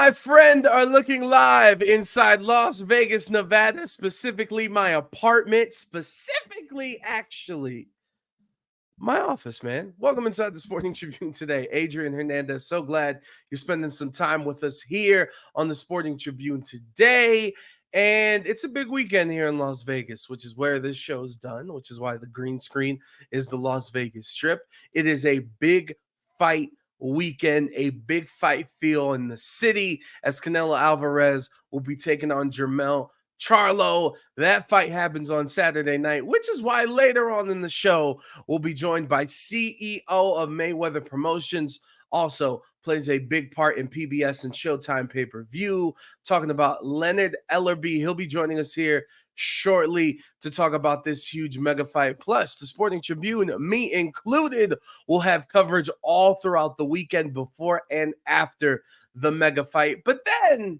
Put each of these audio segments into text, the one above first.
my friend, are looking live inside Las Vegas, Nevada, specifically my apartment, actually, my office, man. Welcome inside the Sporting Tribune today. Adrian Hernandez, so glad you're spending some time with us here on the Sporting Tribune today. And it's a big weekend here in Las Vegas, which is where this show is done, which is why the green screen is the Las Vegas Strip. It is a big fight weekend, a big fight feel in the city as Canelo Alvarez will be taking on Jermell Charlo. That fight happens on Saturday night, which is why later on in the show, we'll be joined by CEO of Mayweather Promotions, also plays a big part in PBS and Showtime pay-per-view, talking about Leonard Ellerbe. He'll be joining us here shortly to talk about this huge mega fight. Plus, the Sporting Tribune, me included, will have coverage all throughout the weekend before and after the mega fight. But then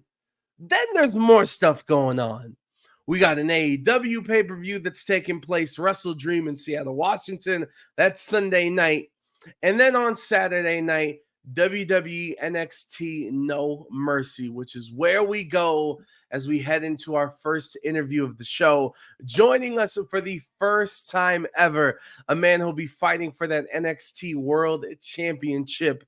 there's more stuff going on. We got an AEW pay-per-view that's taking place, Wrestle Dream in Seattle, Washington. That's Sunday night. And then on Saturday night, WWE NXT No Mercy, which is where we go as we head into our first interview of the show. Joining us for the first time ever, a man who'll be fighting for that NXT World Championship,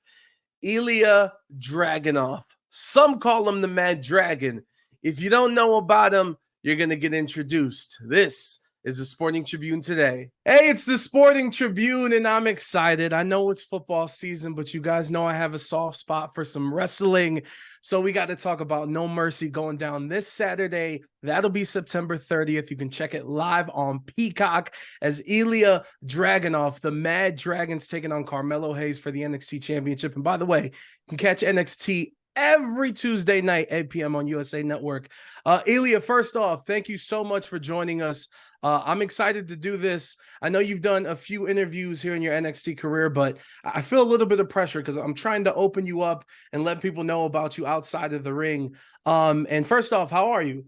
Ilja Dragunov. Some call him the Mad Dragon. If you don't know about him, you're going to get introduced. This is the Sporting Tribune today. Hey, it's the Sporting Tribune, and I'm excited. I know it's football season, but you guys know I have a soft spot for some wrestling. So we got to talk about No Mercy going down this Saturday. That'll be September 30th. You can check it live on Peacock as Ilja Dragunov, the Mad Dragons, taking on Carmelo Hayes for the NXT Championship. And by the way, you can catch NXT every Tuesday night, 8 p.m. on USA Network. Ilja, first off, thank you so much for joining us. I'm excited to do this. I know you've done a few interviews here in your NXT career, but I feel a little bit of pressure because I'm trying to open you up and let people know about you outside of the ring. And first off, how are you?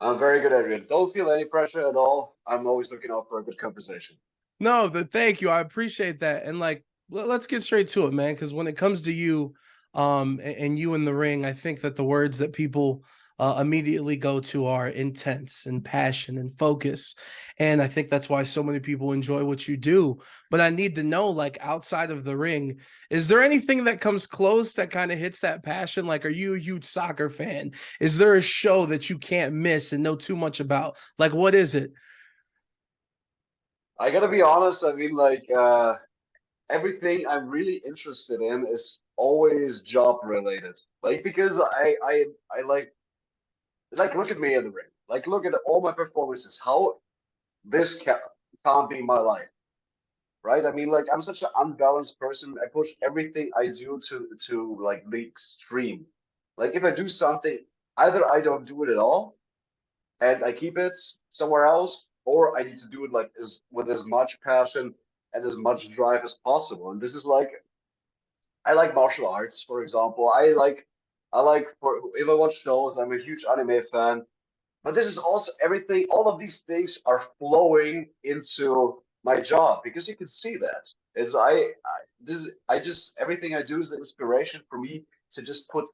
I'm very good, Adrian. Don't feel any pressure at all. I'm always looking out for a good conversation. No, thank you. I appreciate that. And let's get straight to it, man. Because when it comes to you, and you in the ring, I think that the words that people immediately go to are intense and passion and focus. And I think that's why so many people enjoy what you do. But I need to know, like, outside of the ring, is there anything that comes close that kind of hits that passion? Like, are you a huge soccer fan? Is there a show that you can't miss and know too much about? Like, what is it? I gotta be honest. I mean, everything I'm really interested in is always job related. Like because I look at me in the ring. Like look at all my performances. How this can't be my life, right? I mean, like I'm such an unbalanced person. I push everything I do to like the extreme. Like if I do something, either I don't do it at all and I keep it somewhere else, or I need to do it like with as much passion and as much drive as possible. And this is like I like martial arts, for example. I like for if I watch shows, I'm a huge anime fan. But this is also everything. All of these things are flowing into my job because you can see that. It's I just everything I do is an inspiration for me to just put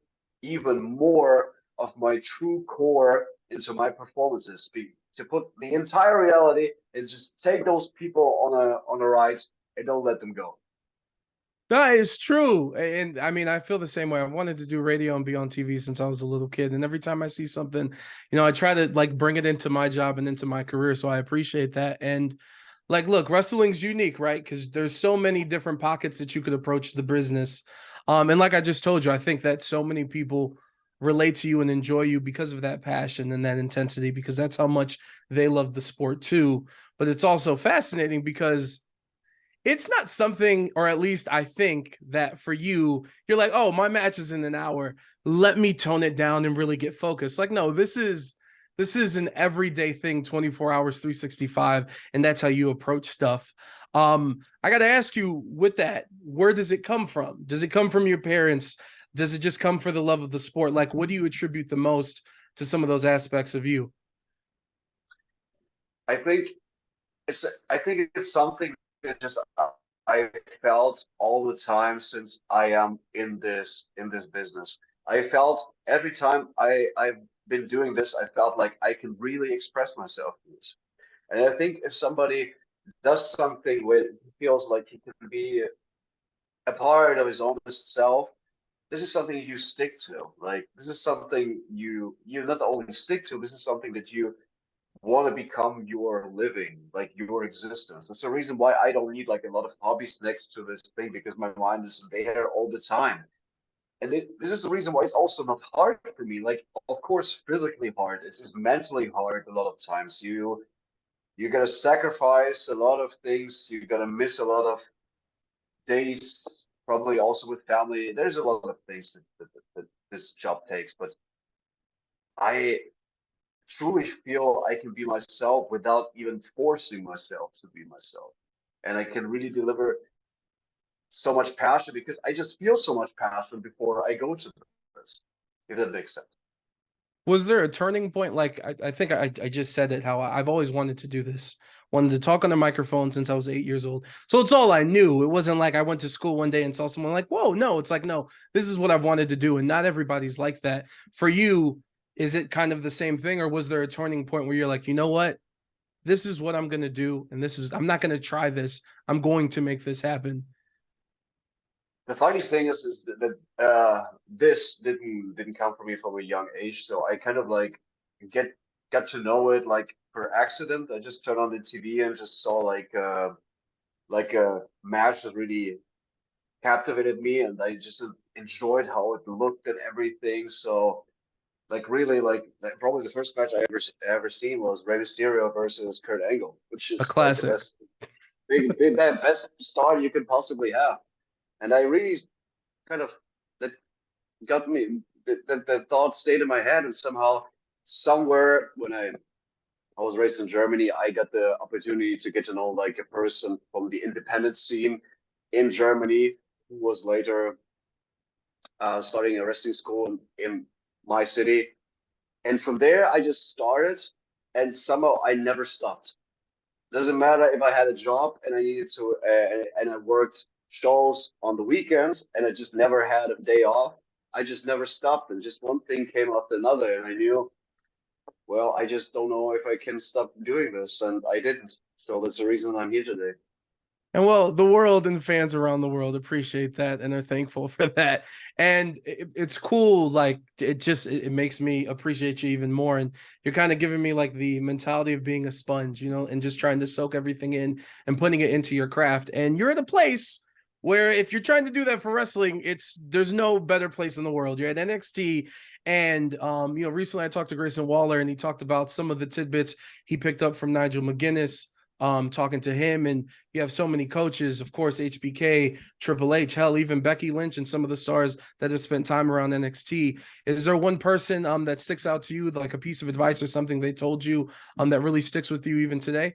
even more of my true core into my performances. To put the entire reality and just take those people on a ride and don't let them go. That is true. And I mean, I feel the same way. I wanted to do radio and be on TV since I was a little kid. And every time I see something, I try to like bring it into my job and into my career. So I appreciate that. And like, look, wrestling's unique, right? Because there's so many different pockets that you could approach the business. And like I just told you, I think that so many people relate to you and enjoy you because of that passion and that intensity, because that's how much they love the sport too. But it's also fascinating because it's not something, or at least I think that for you, you're like, oh, my match is in an hour. Let me tone it down and really get focused. Like, no, this is an everyday thing, 24 hours, 365, and that's how you approach stuff. I got to ask you with that, where does it come from? Does it come from your parents? Does it just come for the love of the sport? Like, what do you attribute the most to some of those aspects of you? I think I think it's something that just I felt all the time since I am in this business. I felt every time I've been doing this, I felt like I can really express myself in this. And I think if somebody does something where he feels like he can be a part of his honest self, this is something you stick to. Like this is something you not only stick to, this is something that you want to become your living, like your existence. That's the reason why I don't need like a lot of hobbies next to this thing because my mind is there all the time. And this is the reason why it's also not hard for me. Like, of course, physically hard. It's just mentally hard a lot of times. You gotta sacrifice a lot of things. You gotta miss a lot of days, probably also with family. There's a lot of things that this job takes, but I truly feel I can be myself without even forcing myself to be myself. And I can really deliver so much passion because I just feel so much passion before I go to this, if that makes sense. Was there a turning point? Like I think I just said it, how I've always wanted to do this, wanted to talk on a microphone since I was 8 years old. So it's all I knew. It wasn't like I went to school one day and saw someone like, whoa, no, it's like, no, this is what I've wanted to do. And not everybody's like that. For you, is it kind of the same thing? Or was there a turning point where you're like, you know what? This is what I'm going to do. And I'm not going to try this. I'm going to make this happen. The funny thing is that this didn't come from me from a young age, so I kind of like get got to know it like per accident. I just turned on the TV and just saw like a match that really captivated me, and I just enjoyed how it looked and everything. So like really like probably the first match I ever seen was Rey Mysterio versus Kurt Angle, which A is like the classic. best start you could possibly have. And I really kind of that got me that thought stayed in my head, and somehow somewhere when I was raised in Germany, I got the opportunity to get to know like a person from the independent scene in Germany who was later starting a wrestling school in my city. And from there, I just started, and somehow I never stopped. Doesn't matter if I had a job and I needed to, and I worked shows on the weekends, and I just never had a day off. I just never stopped, and just one thing came after another, and I knew, well, I just don't know if I can stop doing this, and I didn't. So that's the reason I'm here today. And well, the world and fans around the world appreciate that and are thankful for that. And it's cool. Like it makes me appreciate you even more. And you're kind of giving me like the mentality of being a sponge, and just trying to soak everything in and putting it into your craft. And you're at a place where if you're trying to do that for wrestling, there's no better place in the world. You're at NXT. And recently I talked to Grayson Waller and he talked about some of the tidbits he picked up from Nigel McGuinness, talking to him. And you have so many coaches, of course, HBK, Triple H, hell, even Becky Lynch and some of the stars that have spent time around NXT. Is there one person that sticks out to you, like a piece of advice or something they told you that really sticks with you even today?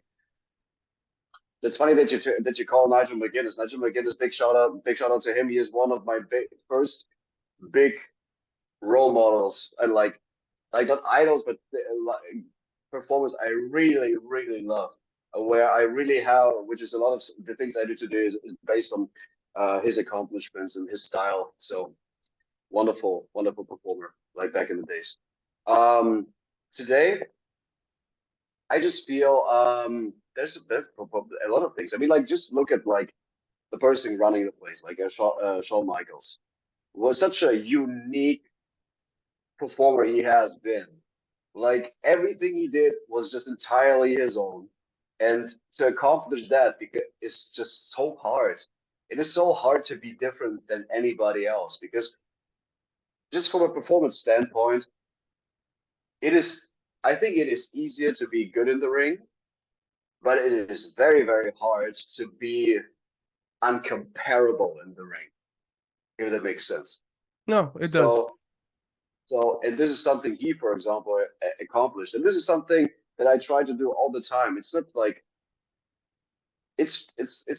It's funny that you call Nigel McGuinness. Nigel McGuinness, big shout out to him. He is one of my first big role models, and like not idols, but like performers I really love. Where I really have, which is a lot of the things I do today is based on his accomplishments and his style. So wonderful performer, like back in the days. Um, Today, I just feel there's a lot of things. I mean, like just look at like the person running the place, like Shawn Michaels was such a unique performer he has been. Like everything he did was just entirely his own. And to accomplish that because it's just so hard. It is so hard to be different than anybody else because just from a performance standpoint, it is I think it is easier to be good in the ring, but it is very hard to be uncomparable in the ring, if that makes sense. No, it does. So and this is something he, for example, accomplished. And this is something that I try to do all the time. It's not like it's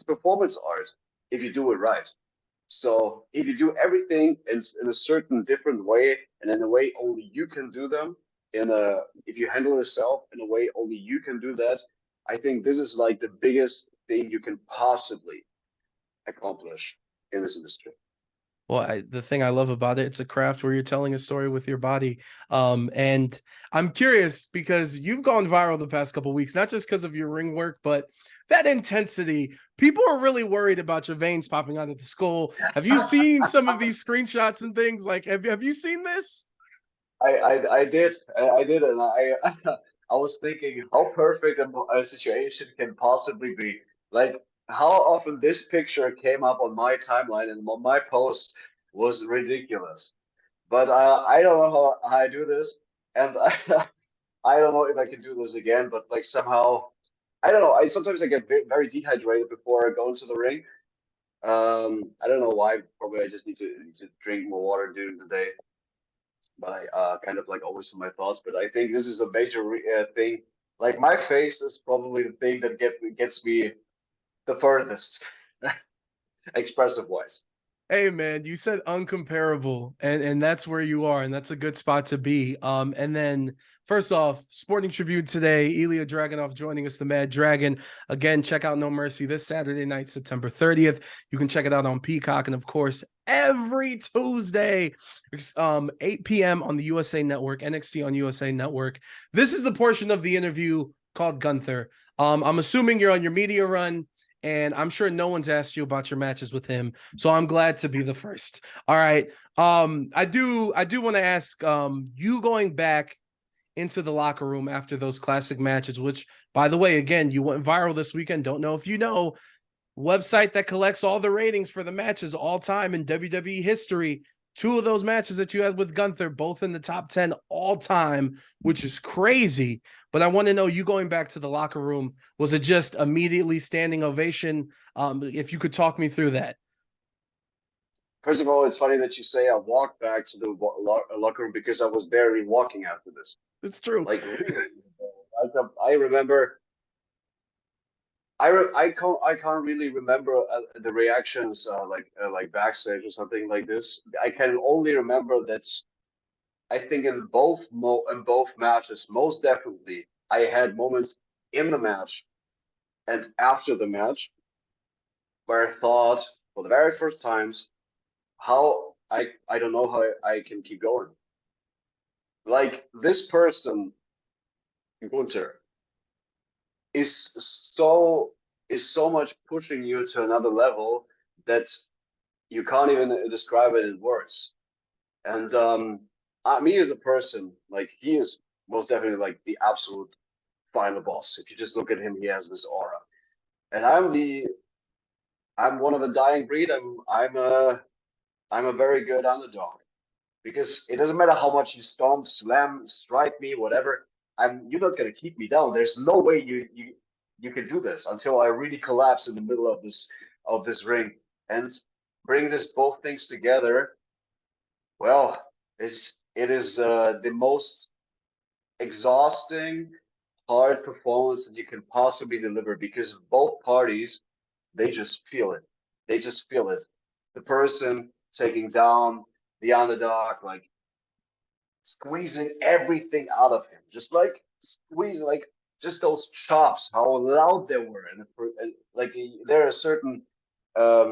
performance art if you do it right. So if you do everything in a certain different way and in a way only you can do them, if you handle yourself in a way only you can do that, I think this is like the biggest thing you can possibly accomplish in this industry. Well, the thing I love about it, it's a craft where you're telling a story with your body. And I'm curious because you've gone viral the past couple weeks, not just because of your ring work, but that intensity. People are really worried about your veins popping out of the skull. Have you seen some of these screenshots and things? Like, have you seen this? I did, and I was thinking how perfect a situation can possibly be. Like how often this picture came up on my timeline and on my post was ridiculous. But I don't know how I do this, and I don't know if I can do this again. But like somehow, I don't know. I sometimes I get very dehydrated before I go into the ring. I don't know why. Probably I just need to drink more water during the day, but I kind of like always in my thoughts. But I think this is a major thing. Like my face is probably the thing that gets me the furthest, expressive wise. Hey man, you said uncomparable, and that's where you are, and that's a good spot to be. And then first off, Sporting Tribune today, Ilja Dragunov joining us, the Mad Dragon. Again, check out No Mercy this Saturday night, September 30th. You can check it out on Peacock, and of course, every Tuesday, 8 p.m. on the USA Network, NXT on USA Network. This is the portion of the interview called Gunther. I'm assuming you're on your media run. And I'm sure no one's asked you about your matches with him. So I'm glad to be the first. All right. I do want to ask you going back into the locker room after those classic matches, which by the way, again, you went viral this weekend. Don't know if you know, website that collects all the ratings for the matches all time in WWE history. Two of those matches that you had with Gunther, both in the top 10 all time, which is crazy. But I want to know, you going back to the locker room, was it just immediately standing ovation? If you could talk me through that. First of all, it's funny that you say I walked back to the locker room because I was barely walking after this. It's true. Like really, like I remember. I can't really remember the reactions like backstage or something like this. I can only remember that I think in both matches, most definitely, I had moments in the match and after the match where I thought for the very first times how I don't know how I can keep going. Like this person, Gunther, is so is so much pushing you to another level that you can't even describe it in words. And me as a person, like he is most definitely like the absolute final boss. If you just look at him, he has this aura. And I'm one of the dying breed. I'm a very good underdog because it doesn't matter how much you stomp, slam, strike me, whatever. You're not gonna keep me down. There's no way you can do this until I really collapse in the middle of this ring and bring this both things together. Well, it is the most exhausting, hard performance that you can possibly deliver because both parties they just feel it. They just feel it. The person taking down the underdog, like squeezing everything out of him, just like squeezing, like just those chops, how loud they were, and like there are certain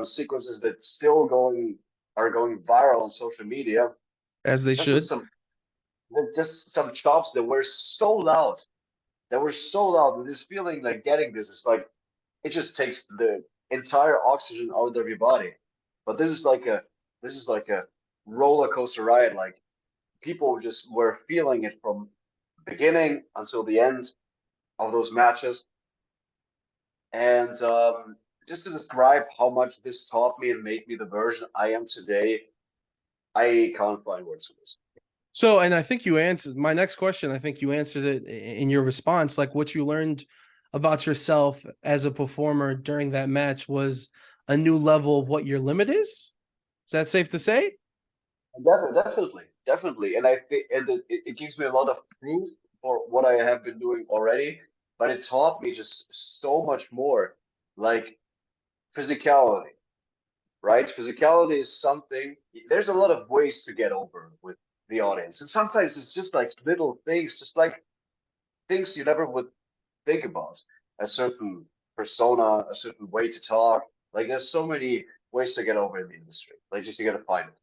sequences that still going are going viral on social media. As they Just with should. some just some chops that were so loud. That were so loud. And this feeling like getting this is like it just takes the entire oxygen out of your body. But this is like a roller coaster ride. Like people just were feeling it from beginning until the end of those matches. And just to describe how much this taught me and made me the version I am today, I can't find words for this. So, and I think you answered my next question. I think you answered it in your response. Like what you learned about yourself as a performer during that match was a new level of what your limit is. Is that safe to say? Definitely, and I think and it gives me a lot of proof for what I have been doing already. But it taught me just so much more, like physicality, right? Physicality is something. There's a lot of ways to get over with the audience, and sometimes it's just like little things, just like things you never would think about. A certain persona, a certain way to talk. Like there's so many ways to get over in the industry. Like just you gotta find it.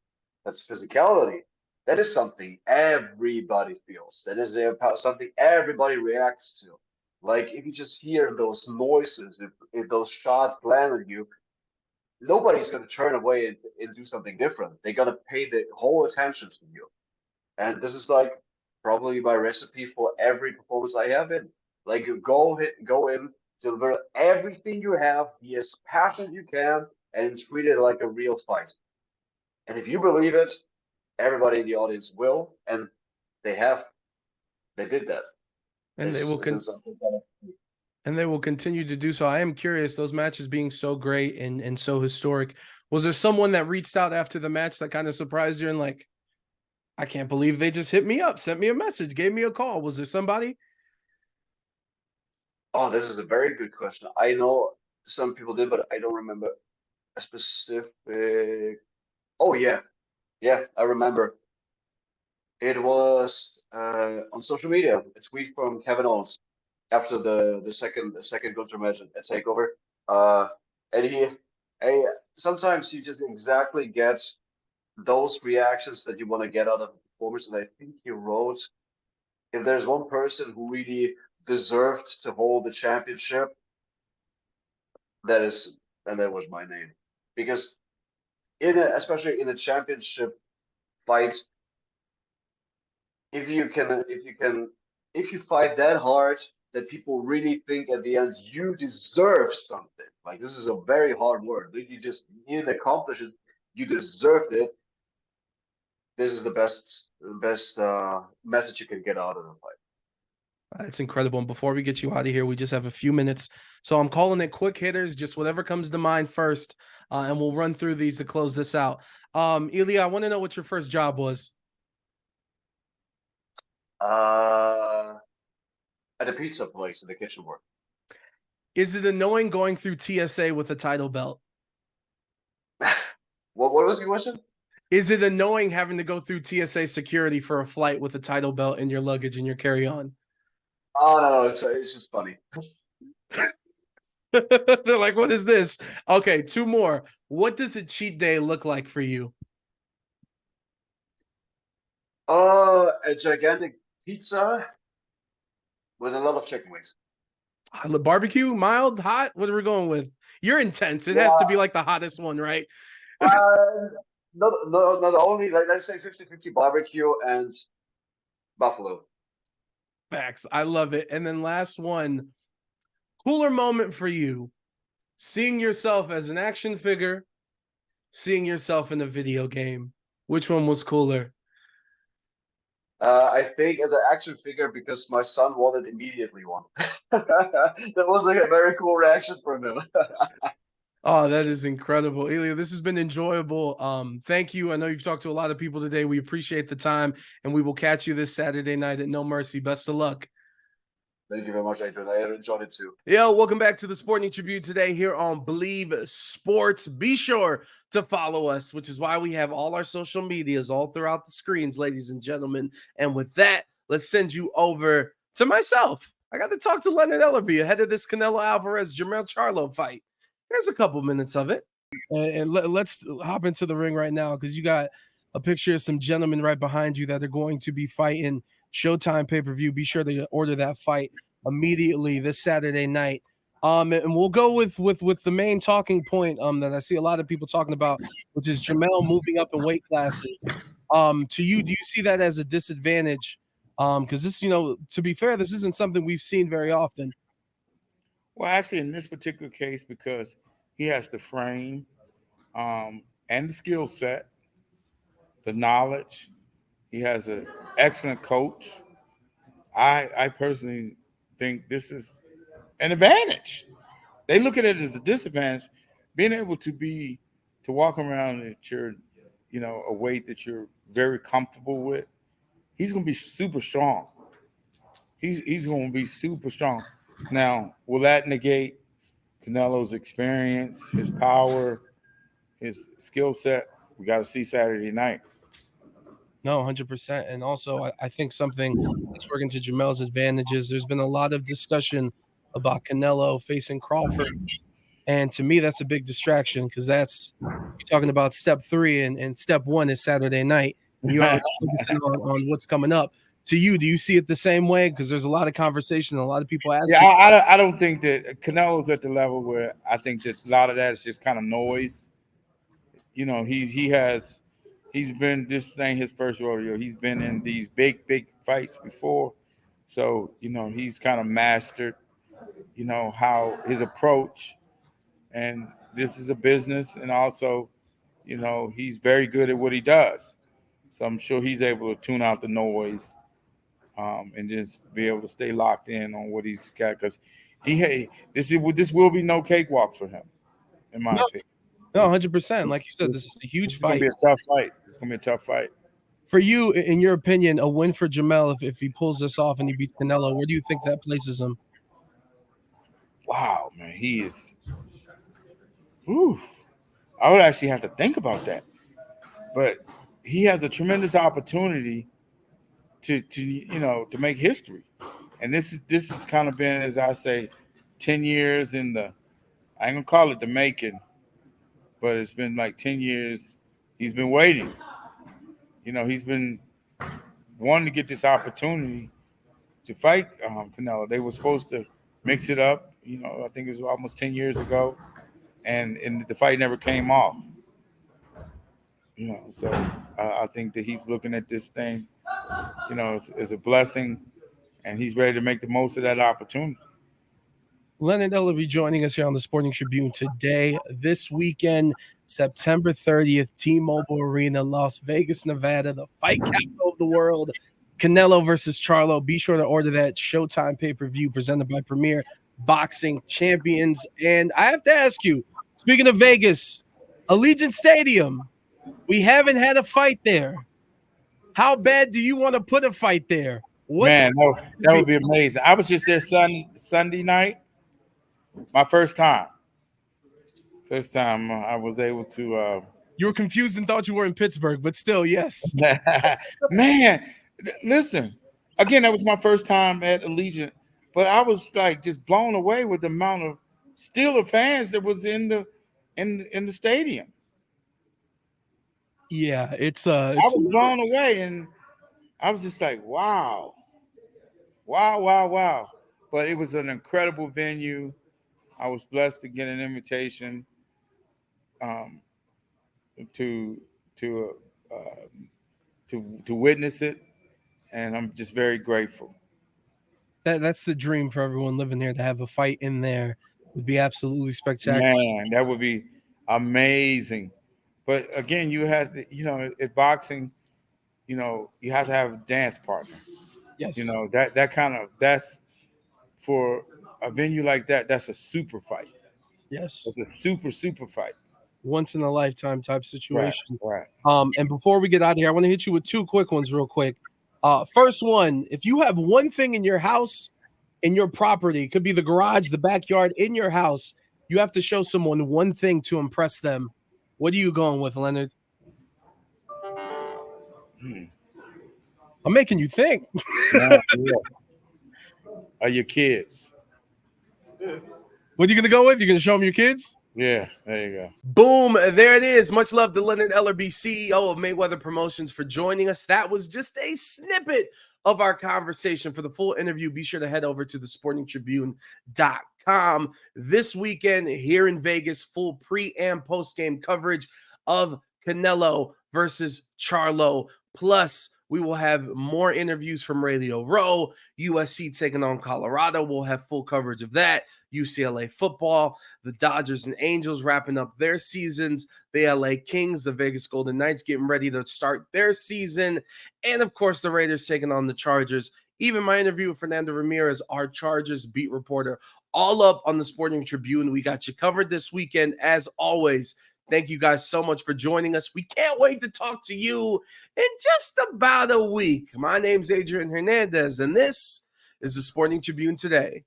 That's physicality. That is something everybody feels. That is something everybody reacts to. Like if you just hear those noises, if those shots land on you, nobody's gonna turn away and do something different. They're gonna pay the whole attention to you. And this is like probably my recipe for every performance I have in. Like you go in, deliver everything you have, be as passionate you can, and treat it like a real fight. And if you believe it, everybody in the audience will, and they have. They did that. And This isn't something that. and they will continue to do so. I am curious, those matches being so great and so historic, was there someone that reached out after the match that kind of surprised you and like, I can't believe they just hit me up, sent me a message, gave me a call? Was there somebody? Oh, this is a very good question. I know some people did, but I don't remember a specific. Oh yeah, I remember. It was on social media. A tweet from Kevin Owens after the second Gunter match at Takeover. Uh, and hey, sometimes you just exactly get those reactions that you want to get out of the performance. And I think he wrote, if there's one person who really deserved to hold the championship, that is, and that was my name, because especially in a championship fight, if you fight that hard that people really think at the end you deserve something. Like this is a very hard word. You didn't accomplish it. You deserved it. This is the best message you can get out of the fight. It's incredible. And before we get you out of here, we just have a few minutes. So I'm calling it quick hitters, just whatever comes to mind first. And we'll run through these to close this out. Ilya, I want to know what your first job was. At a pizza place in the kitchen work. Is it annoying going through TSA with a title belt? What was the question? Is it annoying having to go through TSA security for a flight with a title belt in your luggage and your carry-on? Oh no, it's just funny. They're like, what is this? Okay, two more. What does a cheat day look like for you? A gigantic pizza with a lot of chicken wings. Barbecue, mild, hot? What are we going with? You're intense. It has to be Yeah, like the hottest one, right? not only like let's say 50-50 barbecue and buffalo. Facts. I love it. And then last one, cooler moment for you. Seeing yourself as an action figure, seeing yourself in a video game. Which one was cooler? I think as an action figure because my son wanted immediately one. That was like a very cool reaction from him. Oh, that is incredible. Ilya, this has been enjoyable. Thank you. I know you've talked to a lot of people today. We appreciate the time, and we will catch you this Saturday night at No Mercy. Best of luck. Thank you very much, Adrian. I enjoyed it too. Yo, welcome back to the Sporting Tribune today here on Believe Sports. Be sure to follow us, which is why we have all our social medias all throughout the screens, ladies and gentlemen. And with that, let's send you over to myself. I got to talk to Leonard Ellerbe ahead of this Canelo Alvarez Jermell Charlo fight. Here's a couple minutes of it. And let's hop into the ring right now because you got a picture of some gentlemen right behind you that are going to be fighting Showtime pay-per-view. Be sure to order that fight immediately this Saturday night. And we'll go with the main talking point that I see a lot of people talking about, which is Jermell moving up in weight classes. To you, do you see that as a disadvantage? Because this, to be fair, this isn't something we've seen very often. Well, actually, in this particular case, because he has the frame and the skill set, the knowledge, he has an excellent coach. I personally think this is an advantage. They look at it as a disadvantage. Being able to walk around at your, a weight that you're very comfortable with. He's going to be super strong. He's going to be super strong. Now, will that negate Canelo's experience, his power, his skill set? We got to see Saturday night. No, 100%. And also, I think something that's working to Jermell's advantages, there's been a lot of discussion about Canelo facing Crawford. And to me, that's a big distraction because that's you're talking about step 3, and step 1 is Saturday night. And you're already focusing on what's coming up. To you, do you see it the same way? Because there's a lot of conversation, a lot of people Yeah, asking. I don't think that Canelo's at the level where I think that a lot of that is just kind of noise. You know, he's been, this ain't his first rodeo. He's been in these big fights before. So, you know, he's kind of mastered, you know, how his approach, and this is a business, and also, you know, he's very good at what he does. So I'm sure he's able to tune out the noise, and just be able to stay locked in on what he's got, because this will be no cakewalk for him, in my No, opinion. no, 100%. Like you said, this is a huge It's gonna fight. be a tough fight. It's gonna be a tough fight. For you, in your opinion, a win for Jamel if he pulls this off and he beats Canelo, where do you think that places him? Wow, man, he is. Whew, I would actually have to think about that, but he has a tremendous opportunity to you know, to make history, and this has kind of been, as I say, 10 years in the, I ain't gonna call it the making, but it's been like 10 years. He's been waiting. You know, he's been wanting to get this opportunity to fight Canelo. They were supposed to mix it up. You know, I think it was almost 10 years ago, and the fight never came off. You know, so I think that he's looking at this thing, you know, as a blessing, and he's ready to make the most of that opportunity. Leonard Ellerbe joining us here on the Sporting Tribune today. This weekend, September 30th, T-Mobile Arena, Las Vegas, Nevada, the fight capital of the world. Canelo versus Charlo. Be sure to order that Showtime pay-per-view presented by Premier Boxing Champions. And I have to ask you, speaking of Vegas, Allegiant Stadium, we haven't had a fight there. How bad do you want to put a fight there? Man, no, that would be amazing. I was just there Sunday night, my first time. First time I was able to. You were confused and thought you were in Pittsburgh, but still, yes. Man, listen. Again, that was my first time at Allegiant, but I was like just blown away with the amount of Steeler fans that was in the stadium. Yeah, I was blown away, and I was just like, wow. But it was an incredible venue. I was blessed to get an invitation to witness it, and I'm just very grateful. That's the dream for everyone living here, to have a fight in there. Would be absolutely spectacular. Man, that would be amazing. But again, you have to, you know, at boxing, you know, you have to have a dance partner. Yes. You know, that's for a venue like that, that's a super fight. Yes. It's a super fight. Once in a lifetime type situation. Right. And before we get out of here, I want to hit you with 2 quick ones real quick. First one, if you have one thing in your house, in your property, it could be the garage, the backyard, in your house, you have to show someone one thing to impress them. What are you going with, Leonard? I'm making you think. Yeah. Are your kids? What are you going to go with? You're going to show them your kids? Yeah, there you go. Boom, there it is. Much love to Leonard Ellerbe, CEO of Mayweather Promotions, for joining us. That was just a snippet of our conversation. For the full interview, be sure to head over to thesportingtribune.com. This weekend here in Vegas, full pre- and post-game coverage of Canelo versus Charlo. Plus, we will have more interviews from Radio Row. USC taking on Colorado. We'll have full coverage of that. UCLA football. The Dodgers and Angels wrapping up their seasons. The LA Kings, the Vegas Golden Knights getting ready to start their season. And, of course, the Raiders taking on the Chargers. Even my interview with Fernando Ramirez, our Chargers beat reporter, all up on the Sporting Tribune. We got you covered this weekend, as always. Thank you guys so much for joining us. We can't wait to talk to you in just about a week. My name's Adrian Hernandez, and this is the Sporting Tribune Today.